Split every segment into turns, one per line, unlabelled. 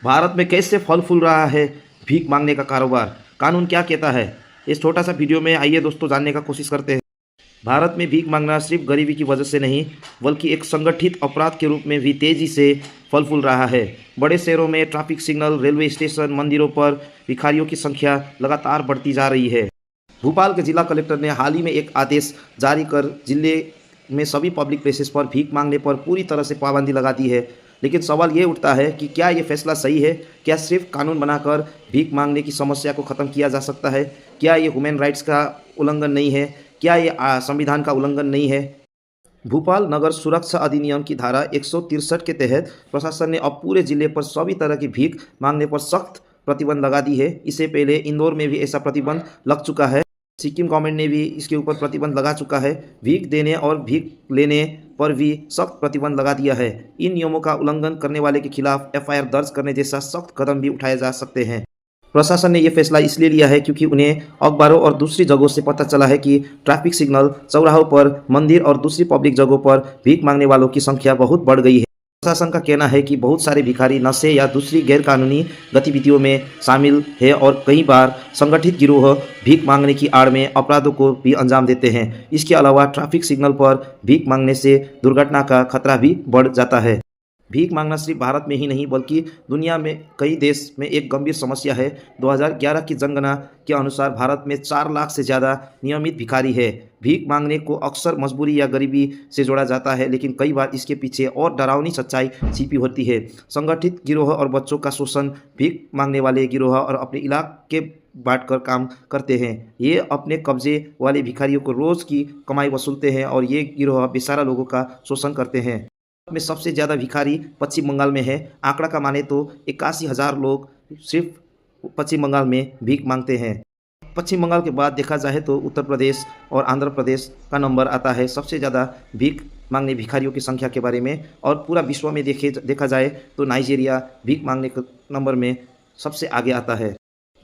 भारत में कैसे फल फूल रहा है भीख मांगने का कारोबार, कानून क्या कहता है, इस छोटा सा वीडियो में आइए दोस्तों जानने का कोशिश करते हैं। भारत में भीख मांगना सिर्फ गरीबी की वजह से नहीं बल्कि एक संगठित अपराध के रूप में भी तेजी से फल फूल रहा है। बड़े शहरों में ट्रैफिक सिग्नल, रेलवे स्टेशन, मंदिरों पर भिखारियों की संख्या लगातार बढ़ती जा रही है। भोपाल के जिला कलेक्टर ने हाल ही में एक आदेश जारी कर जिले में सभी पब्लिक प्लेसेस पर भीख मांगने पर पूरी तरह से पाबंदी लगा दी है। लेकिन सवाल ये उठता है कि क्या ये फैसला सही है? क्या सिर्फ कानून बनाकर भीख मांगने की समस्या को ख़त्म किया जा सकता है? क्या ये ह्यूमन राइट्स का उल्लंघन नहीं है? क्या ये संविधान का उल्लंघन नहीं है? भोपाल नगर सुरक्षा अधिनियम की धारा 163 के तहत प्रशासन ने अब पूरे जिले पर सभी तरह की भीख मांगने पर सख्त प्रतिबंध लगा दी है। इससे पहले इंदौर में भी ऐसा प्रतिबंध लग चुका है। सिक्किम गवर्नमेंट ने भी इसके ऊपर प्रतिबंध लगा चुका है। भीख देने और भीख लेने पर भी सख्त प्रतिबंध लगा दिया है। इन नियमों का उल्लंघन करने वाले के खिलाफ एफआईआर दर्ज करने जैसा सख्त कदम भी उठाए जा सकते हैं। प्रशासन ने यह फैसला इसलिए लिया है क्योंकि उन्हें अखबारों और दूसरी जगहों से पता चला है कि ट्रैफिक सिग्नल, चौराहों पर, मंदिर और दूसरी पब्लिक जगहों पर भीख मांगने वालों की संख्या बहुत बढ़ गई है। प्रशासन का कहना है कि बहुत सारे भिखारी नशे या दूसरी गैरकानूनी गतिविधियों में शामिल है और कई बार संगठित गिरोह भीख मांगने की आड़ में अपराधों को भी अंजाम देते हैं। इसके अलावा ट्रैफिक सिग्नल पर भीख मांगने से दुर्घटना का खतरा भी बढ़ जाता है। भीख मांगना सिर्फ भारत में ही नहीं बल्कि दुनिया में कई देश में एक गंभीर समस्या है। 2011 की जनगणना के अनुसार भारत में 4 लाख से ज़्यादा नियमित भिखारी है। भीख मांगने को अक्सर मजबूरी या गरीबी से जोड़ा जाता है, लेकिन कई बार इसके पीछे और डरावनी सच्चाई छिपी होती है। संगठित गिरोह और बच्चों का शोषण। भीख मांगने वाले गिरोह और अपने इलाके बांटकर काम करते हैं। ये अपने कब्जे वाले भिखारियों को रोज़ की कमाई वसूलते हैं और ये गिरोह बेसहारा लोगों का शोषण करते हैं। में सबसे ज़्यादा भिखारी पश्चिम बंगाल में है। आंकड़ा का माने तो 81,000 लोग सिर्फ पश्चिम बंगाल में भीख मांगते हैं। पश्चिम बंगाल के बाद देखा जाए तो उत्तर प्रदेश और आंध्र प्रदेश का नंबर आता है सबसे ज़्यादा भीख मांगने भिखारियों की संख्या के बारे में। और पूरा विश्व में देखा जाए तो नाइजीरिया भीख मांगने के नंबर में सबसे आगे आता है।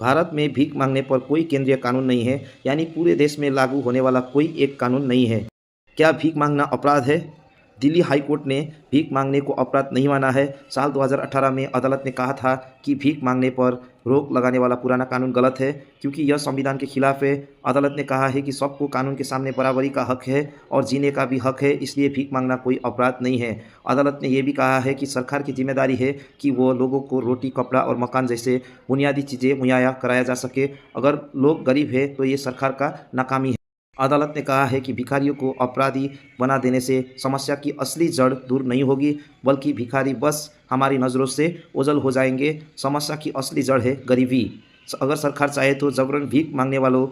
भारत में भीख मांगने पर कोई केंद्रीय कानून नहीं है, यानी पूरे देश में लागू होने वाला कोई एक कानून नहीं है। क्या भीख मांगना अपराध है? दिल्ली हाई कोर्ट ने भीख मांगने को अपराध नहीं माना है। साल 2018 में अदालत ने कहा था कि भीख मांगने पर रोक लगाने वाला पुराना कानून गलत है क्योंकि यह संविधान के खिलाफ है। अदालत ने कहा है कि सबको कानून के सामने बराबरी का हक है और जीने का भी हक है, इसलिए भीख मांगना कोई अपराध नहीं है। अदालत ने यह भी कहा है कि सरकार की जिम्मेदारी है कि वो लोगों को रोटी, कपड़ा और मकान जैसे बुनियादी चीज़ें मुहैया कराया जा सके। अगर लोग गरीब है तो ये सरकार का नाकामी है। अदालत ने कहा है कि भिखारियों को अपराधी बना देने से समस्या की असली जड़ दूर नहीं होगी, बल्कि भिखारी बस हमारी नज़रों से ओझल हो जाएंगे। समस्या की असली जड़ है गरीबी। अगर सरकार चाहे तो जबरन भीख मांगने वालों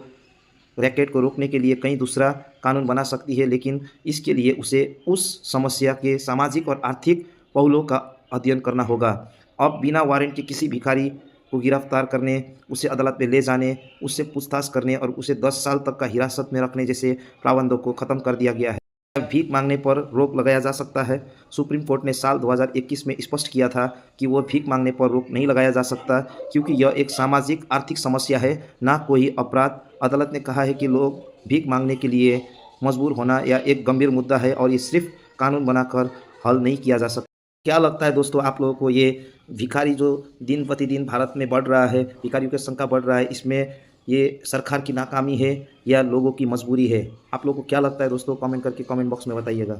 रैकेट को रोकने के लिए कहीं दूसरा कानून बना सकती है, लेकिन इसके लिए उसे उस समस्या के सामाजिक और आर्थिक पहलुओं का अध्ययन करना होगा। अब बिना वारंट के किसी भिखारी को गिरफ्तार करने, उसे अदालत में ले जाने, उससे पूछताछ करने और उसे 10 साल तक का हिरासत में रखने जैसे प्रावधानों को खत्म कर दिया गया है। भीख मांगने पर रोक लगाया जा सकता है। सुप्रीम कोर्ट ने साल 2021 में स्पष्ट किया था कि वो भीख मांगने पर रोक नहीं लगाया जा सकता क्योंकि यह एक सामाजिक आर्थिक समस्या है, ना कोई अपराध। अदालत ने कहा है कि लोग भीख मांगने के लिए मजबूर होना या एक गंभीर मुद्दा है और ये सिर्फ कानून बनाकर हल नहीं किया जा सकता। क्या लगता है दोस्तों आप लोगों को, ये भिखारी जो दिन प्रतिदिन भारत में बढ़ रहा है, भिखारियों की संख्या बढ़ रहा है, इसमें ये सरकार की नाकामी है या लोगों की मजबूरी है? आप लोगों को क्या लगता है दोस्तों? कमेंट करके कमेंट बॉक्स में बताइएगा।